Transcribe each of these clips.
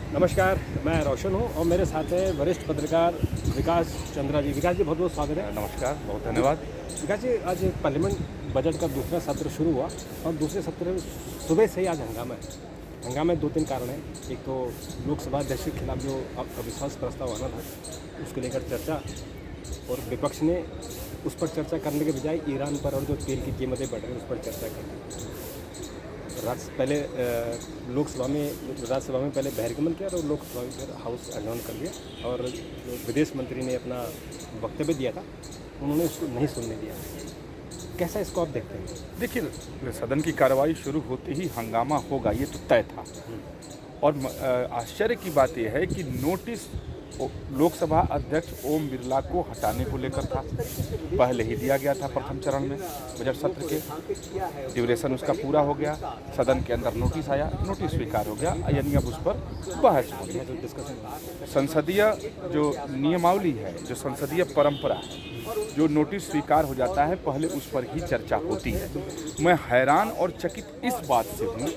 नमस्कार, मैं रोशन हूँ और मेरे साथ है वरिष्ठ पत्रकार विकास चंद्रा जी। विकास जी, बहुत बहुत स्वागत है। नमस्कार, बहुत धन्यवाद। विकास जी, आज पार्लियामेंट बजट का दूसरा सत्र शुरू हुआ और दूसरे सत्र में सुबह से ही आज हंगामा है। हंगामे दो तीन कारण हैं। एक तो लोकसभा अध्यक्ष के खिलाफ जो अविश्वास प्रस्ताव आना था उसको लेकर चर्चा, और विपक्ष ने उस पर चर्चा करने के बजाय ईरान पर और जो तेल की कीमतें बढ़ रही हैं उस पर चर्चा कर। लोकसभा में पहले बहिर्गमन किया और लोकसभा में फिर हाउस एडजॉर्न कर दिया, और जो विदेश मंत्री ने अपना वक्तव्य दिया था उन्होंने उसको नहीं सुनने दिया। कैसा इसको आप देखते हैं? देखिए, सदन की कार्रवाई शुरू होते ही हंगामा होगा, ये तो तय था। और आश्चर्य की बात यह है कि नोटिस लोकसभा अध्यक्ष ओम बिरला को हटाने को लेकर था, पहले ही दिया गया था प्रथम चरण में बजट सत्र के। ड्यूरेशन उसका पूरा हो गया, सदन के अंदर नोटिस आया, नोटिस स्वीकार हो गया, यानी अब उस पर बहस हो गई। संसदीय जो नियमावली है, जो संसदीय परंपरा है, जो नोटिस स्वीकार हो जाता है पहले उस पर ही चर्चा होती है। मैं हैरान और चकित इस बात से हूँ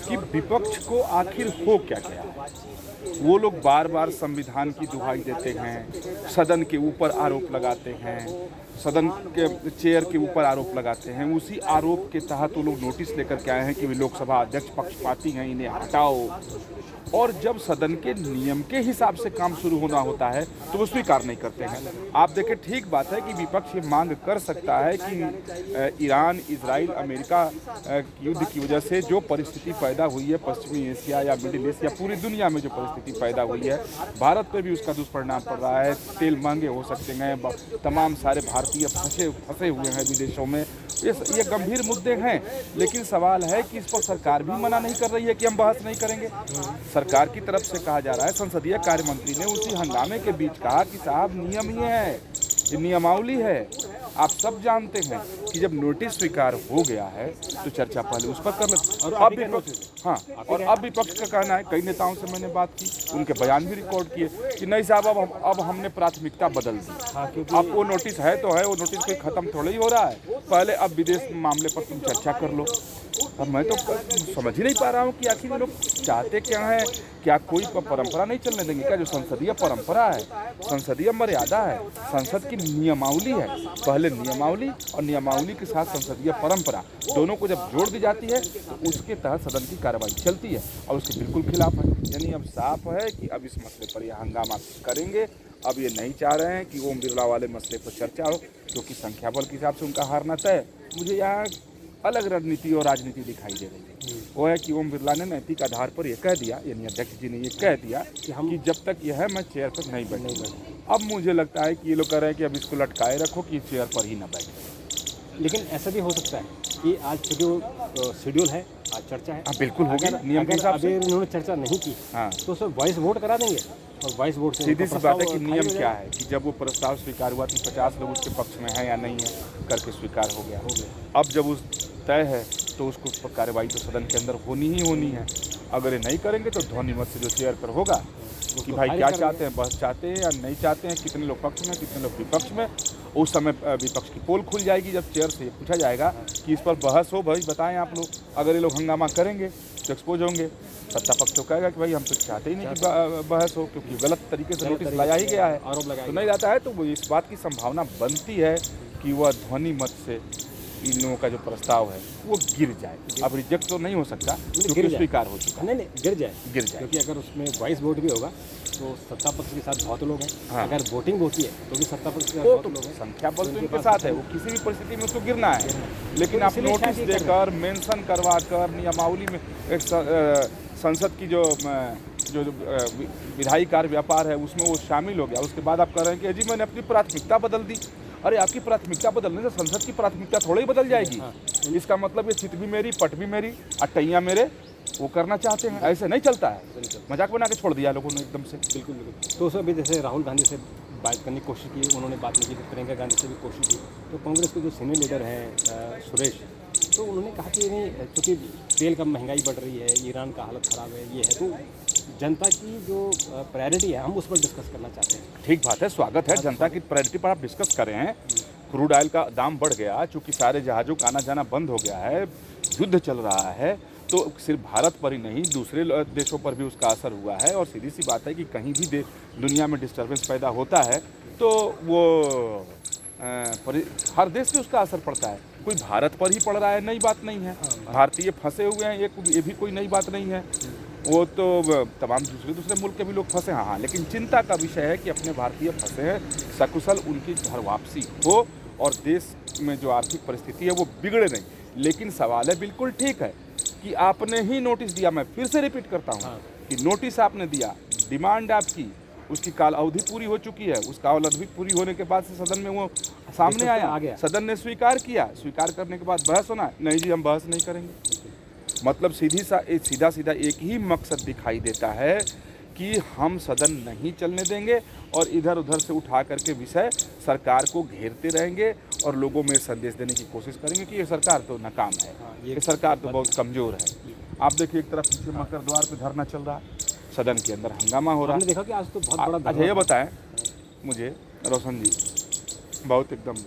कि विपक्ष को आखिर हो क्या गया है। वो लोग बार बार संविधान की दुहाई देते हैं, सदन के ऊपर आरोप लगाते हैं, सदन के चेयर के ऊपर आरोप लगाते हैं। उसी आरोप के तहत वो लोग नोटिस लेकर के आए हैं कि वे लोकसभा अध्यक्ष पक्षपाती हैं, इन्हें हटाओ। और जब सदन के नियम के हिसाब से काम शुरू होना होता है तो वो स्वीकार नहीं करते हैं। आप देखें, ठीक बात है कि विपक्ष ये मांग कर सकता है कि ईरान, इजराइल, अमेरिका युद्ध की वजह से जो परिस्थिति पैदा हुई है पश्चिमी एशिया या मिडिल ईस्ट या पूरी दुनिया में जो परिस्थिति पैदा हुई है, भारत पे भी उसका दुष्परिणाम पड़ रहा है। तेल महंगे हो सकते हैं, तमाम सारे भारतीय फंसे हुए हैं विदेशों में। ये गंभीर मुद्दे हैं, लेकिन सवाल है कि इस पर सरकार भी मना नहीं कर रही है कि हम बहस नहीं करेंगे। सरकार की तरफ से कहा जा रहा है, संसदीय कार्य मंत्री ने उसी हंगामे के बीच कहा कि साहब नियम ये है, ये नियमावली है। आप सब जानते हैं कि जब नोटिस स्वीकार हो गया है तो चर्चा पहले उस पर कर लेते। और अब विपक्ष का कहना है, कई नेताओं से मैंने बात की, उनके बयान भी रिकॉर्ड किए कि नहीं साहब, अब हमने प्राथमिकता बदल दी। अब वो नोटिस है तो है, वो नोटिस कोई खत्म थोड़ा ही हो रहा है, पहले अब विदेश मामले पर तुम चर्चा कर लो। अब मैं तो समझ ही नहीं पा रहा हूँ कि आखिर लोग चाहते क्या हैं। क्या कोई परंपरा नहीं चलने देंगे क्या? जो संसदीय परंपरा है, संसदीय मर्यादा है, संसद की नियमावली है, पहले नियमावली और नियमावली के साथ संसदीय परंपरा दोनों को जब जोड़ दी जाती है तो उसके तहत सदन की कार्रवाई चलती है, और उसके बिल्कुल खिलाफ है। यानी अब साफ है कि अब इस मसले पर यह हंगामा करेंगे। अब ये नहीं चाह रहे हैं कि ओम बिरला वाले मसले पर चर्चा हो, क्योंकि संख्या बल के हिसाब से उनका हारना तय। मुझे यहाँ अलग रणनीति और राजनीति दिखाई दे रही है। वो है कि ओम बिरला ने नैतिक आधार पर यह कह दिया, यानी अध्यक्ष जी ने ये कह दिया कि जब तक यह है मैं चेयर पर नहीं बैठूंगा। अब मुझे लगता है कि ये लोग कह रहे हैं कि अब इसको लटकाए रखो कि चेयर पर ही न बैठे। लेकिन ऐसा भी हो सकता है कि आज चूँकि शेड्यूल है, आज चर्चा है। हाँ, बिल्कुल होगी, नियम के हिसाब से। अगर इन्होंने चर्चा नहीं की तो उसमें वॉइस वोट करा देंगे, और वॉइस वोट से सीधी सी बात है कि नियम क्या है कि जब वो प्रस्ताव स्वीकार हुआ तो 50 लोग उसके पक्ष में है या नहीं है करके स्वीकार हो गया। अब जब उस तय है तो उसको कार्रवाई तो सदन के अंदर होनी ही होनी है। अगर ये नहीं करेंगे तो ध्वनि मत से जो चेयर पर होगा कि भाई क्या चाहते हैं, बहस चाहते हैं या नहीं चाहते हैं, कितने लोग पक्ष में कितने लोग विपक्ष में। उस समय विपक्ष की पोल खुल जाएगी जब चेयर से पूछा जाएगा कि इस पर बहस हो, भाई बताएं आप लोग। अगर ये लोग हंगामा करेंगे तो एक्सपोज होंगे। सत्ता पक्ष तो कहेगा कि भाई हम तो चाहते ही नहीं कि बहस हो, क्योंकि गलत तरीके से नोटिस लाया ही गया है, आरोप लगाया तो नहीं जाता है। तो इस बात की संभावना बनती है कि वह ध्वनि मत से इन लोगों का जो प्रस्ताव है वो गिर जाए। अब रिजेक्ट तो नहीं हो सकता क्योंकि स्वीकार हो चुका। नहीं, गिर जाए, क्योंकि अगर उसमें वॉइस वोट भी होगा तो सत्ता पक्ष के साथ बहुत लोग हैं। हाँ। अगर वोटिंग होती है तो भी सत्ता पक्ष के साथ बहुत लोग हैं। संख्या बल तो इनके साथ है, वो किसी भी परिस्थिति में उसको गिरना है। लेकिन आप नोटिस देकर, मेंशन करवा कर, नियमावली में एक संसद की जो विधायी कार्य व्यापार है उसमें वो शामिल हो गया। उसके बाद आप कह रहे हैं कि जी मैंने अपनी प्राथमिकता बदल दी। अरे आपकी प्राथमिकता बदलने से संसद की प्राथमिकता थोड़ा ही बदल जाएगी। इसका मतलब ये चित भी मेरी, पट भी मेरी, अटैया मेरे, वो करना चाहते हैं। ऐसे नहीं चलता है, मजाक बना के छोड़ दिया लोगों ने एकदम से। बिल्कुल। तो उसमें भी जैसे राहुल गांधी से बात करने की कोशिश की, उन्होंने बात नहीं की, प्रियंका गांधी से भी कोशिश की। तो कांग्रेस के जो सीनियर लीडर हैं सुरेश, तो उन्होंने कहा कि नहीं, क्योंकि तेल का महंगाई बढ़ रही है, ईरान का हालत ख़राब है, ये है, तो जनता की जो प्रायोरिटी है हम उस पर डिस्कस करना चाहते हैं। ठीक बात है, स्वागत है, जनता की प्रायोरिटी पर आप डिस्कस कर रहे हैं। क्रूड ऑयल का दाम बढ़ गया, चूँकि सारे जहाज़ों का आना जाना बंद हो गया है, युद्ध चल रहा है, तो सिर्फ भारत पर ही नहीं दूसरे देशों पर भी उसका असर हुआ है। और सीधी सी बात है कि कहीं भी दुनिया में डिस्टर्बेंस पैदा होता है तो वो हर देश पे उसका असर पड़ता है। कोई भारत पर ही पड़ रहा है नई बात नहीं है, भारतीय फंसे हुए हैं ये भी कोई नई बात नहीं है, वो तो तमाम दूसरे मुल्क के भी लोग फंसे हैं। हाँ, लेकिन चिंता का विषय है कि अपने भारतीय फंसे हैं, सकुशल उनकी घर वापसी हो और देश में जो आर्थिक परिस्थिति है वो बिगड़े नहीं। लेकिन सवाल है, बिल्कुल ठीक है कि आपने ही नोटिस दिया, मैं फिर से रिपीट करता हूँ कि नोटिस आपने दिया, डिमांड आपकी, उसकी काल अवधि पूरी हो चुकी है, उस काल अवधि पूरी होने के बाद से सदन में वो सामने आया, सदन ने स्वीकार किया, स्वीकार करने के बाद बहस होना, नहीं जी हम बहस नहीं करेंगे। मतलब सीधा सीधा एक ही मकसद दिखाई देता है कि हम सदन नहीं चलने देंगे और इधर उधर से उठा करके विषय सरकार को घेरते रहेंगे और लोगों में संदेश देने की कोशिश करेंगे कि ये सरकार तो नाकाम है, ये सरकार तो बहुत कमज़ोर है। आप देखिए एक तरफ पीछे मकर द्वार पे धरना चल रहा है, सदन के अंदर हंगामा हो रहा है। देखा कि आज तो बहुत बड़ा अच्छा ये बताएं मुझे रोशन जी, बहुत एकदम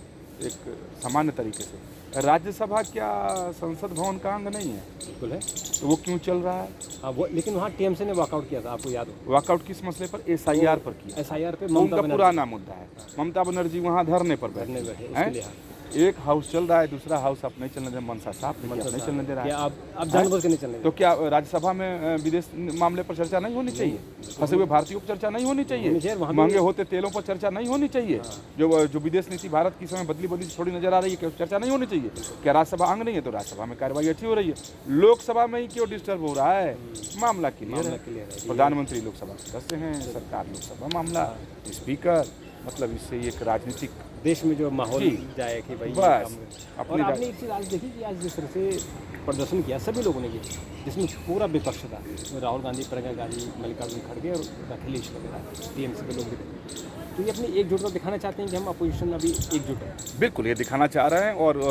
एक सामान्य तरीके से, राज्यसभा क्या संसद भवन का अंग नहीं है? बिल्कुल है। तो वो क्यों चल रहा है? वो लेकिन वहाँ टीएमसी ने वॉकआउट किया था, आपको याद हो? वॉकआउट किस मसले पर? SIR पर किया। SIR पे उनका पुराना मुद्दा है। ममता बनर्जी वहाँ धरने पर बैठे हैं। एक हाउस चल रहा है, दूसरा हाउस आप नहीं चलने दे, मनसा साहब नहीं चलने दे रहा है। आप जानबूझ के नहीं चलने? तो क्या राज्यसभा में विदेश मामले पर चर्चा नहीं होनी चाहिए? फंसे हुए भारतीयों पर चर्चा नहीं होनी चाहिए? महंगे होते तेलों पर चर्चा नहीं होनी चाहिए? जो विदेश नीति भारत की समय बदली थोड़ी नजर आ रही है, क्या चर्चा नहीं होनी चाहिए? क्या राज्यसभा अंग नहीं है? तो राज्यसभा में कार्रवाई अच्छी हो रही है। लोकसभा में ही क्यों डिस्टर्ब हो रहा है? मामला क्लियर है, प्रधानमंत्री लोकसभा सदस्य हैं, सरकार लोकसभा मामला, स्पीकर, मतलब इससे एक राजनीतिक देश में जो माहौल जाए कि भाई बस। और आपने एक चीज़ आज देखी कि आज जिस तरह से प्रदर्शन किया सभी लोगों ने किया, जिसमें पूरा विपक्ष था, राहुल गांधी, प्रियंका गांधी, मल्लिकार्जुन खड़गे और अखिलेश वगैरह, टीएमसी के लोग भी थे। तो ये अपनी एकजुटता दिखाना चाहते हैं कि हम अपोजिशन अभी एकजुट है। बिल्कुल ये दिखाना चाह रहे हैं। और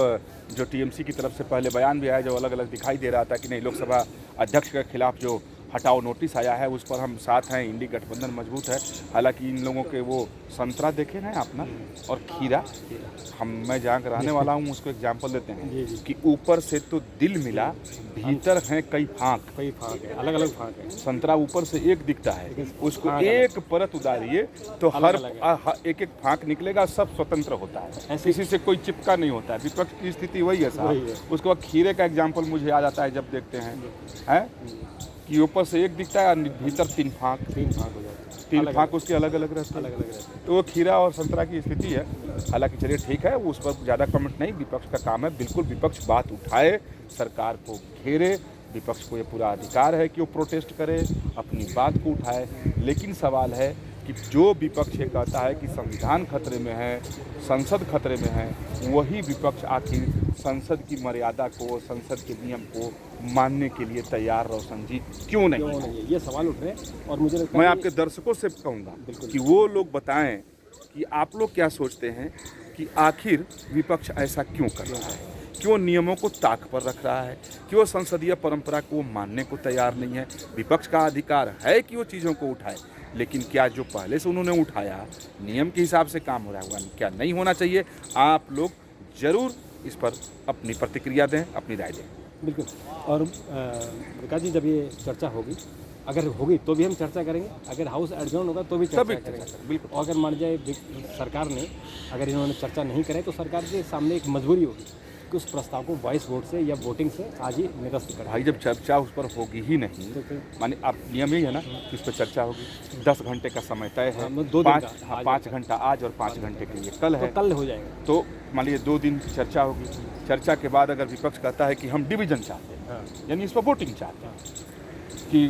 जो टीएमसी की तरफ से पहले बयान भी आया, जो अलग अलग दिखाई दे रहा था कि नहीं लोकसभा अध्यक्ष के खिलाफ जो हटाओ नोटिस आया है उस पर हम साथ हैं, इंडी गठबंधन मजबूत है। हालांकि इन लोगों के वो संतरा देखे हैं अपना और खीरा, मैं जहाँ का रहने वाला हूँ उसको एग्जाम्पल देते हैं कि ऊपर से तो दिल मिला, भीतर हैं कई फाँक है, अलग अलग फाँक है। संतरा ऊपर से एक दिखता है, उसको एक परत उतारिए तो हर एक एक फाँक निकलेगा, सब स्वतंत्र होता है, किसी से कोई चिपका नहीं होता है। विपक्ष की स्थिति वही है साहब। उसके बाद खीरे का एग्जाम्पल मुझे आ जाता है जब देखते हैं कि ऊपर से एक दिखता है और भीतर तीन फाँक हो जाते हैं, तीन फाँक उसके अलग अलग रहते हैं। तो वो खीरा और संतरा की स्थिति है। हालांकि चलिए ठीक है, उस पर ज़्यादा कमेंट नहीं, विपक्ष का काम है। बिल्कुल विपक्ष बात उठाए, सरकार को घेरे, विपक्ष को ये पूरा अधिकार है कि वो प्रोटेस्ट करे, अपनी बात को उठाए। लेकिन सवाल है कि जो विपक्ष ये कहता है कि संविधान खतरे में है, संसद खतरे में है, वही विपक्ष आखिर संसद की मर्यादा को, संसद के नियम को मानने के लिए तैयार रोशन जी क्यों नहीं? ये सवाल उठ रहे हैं। और मुझे मैं आपके दर्शकों से कहूँगा कि वो लोग बताएं कि आप लोग क्या सोचते हैं कि आखिर विपक्ष ऐसा क्यों कर रहा है, क्यों नियमों को ताक पर रख रहा है, क्यों संसदीय परंपरा को मानने को तैयार नहीं है। विपक्ष का अधिकार है कि वो चीज़ों को उठाए, लेकिन क्या जो पहले से उन्होंने उठाया प्रनियम के हिसाब से काम हो रहा है, क्या नहीं होना चाहिए? आप लोग ज़रूर इस पर अपनी प्रतिक्रिया दें, अपनी राय दें। बिल्कुल। और विकास जी, जब ये चर्चा होगी, अगर होगी तो भी हम चर्चा करेंगे, अगर हाउस एडजॉर्न होगा तो भी चर्चा करेंगे। बिल्कुल। और अगर मान जाए सरकार ने, अगर इन्होंने चर्चा नहीं करे तो सरकार के सामने एक मजबूरी होगी कि उस प्रस्ताव को वॉइस वोट से या वोटिंग से आज ही निरस्त कर। भाई जब चर्चा उस पर होगी ही नहीं, माने अब नियम यही है ना कि उस पर चर्चा होगी। 10 घंटे का समय तय है, 5 घंटा आज और 5 घंटे के लिए कल है, तो कल हो जाएगा। तो मान लीजिए 2 दिन की चर्चा होगी। चर्चा के बाद अगर विपक्ष कहता है कि हम डिवीजन चाहते हैं, यानी इस पर वोटिंग चाहते हैं, कि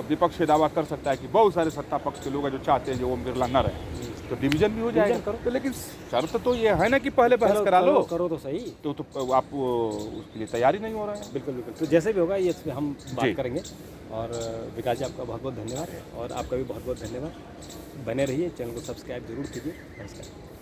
विपक्ष दावा कर सकता है कि बहुत सारे सत्ता पक्ष के लोग हैं जो चाहते हैं जो ओम बिरला न रहे, तो डिवीजन भी हो जाएगा। तो लेकिन शर्त तो ये है ना कि पहले बहस करा लो, करो तो सही। तो आप उसके लिए तैयारी नहीं हो रहा है। बिल्कुल बिल्कुल। तो जैसे भी होगा ये इस पर हम बात करेंगे। और विकास जी, आपका बहुत बहुत धन्यवाद और आपका भी बहुत बहुत धन्यवाद। बने रहिए, चैनल को सब्सक्राइब जरूर कीजिए। नमस्कार।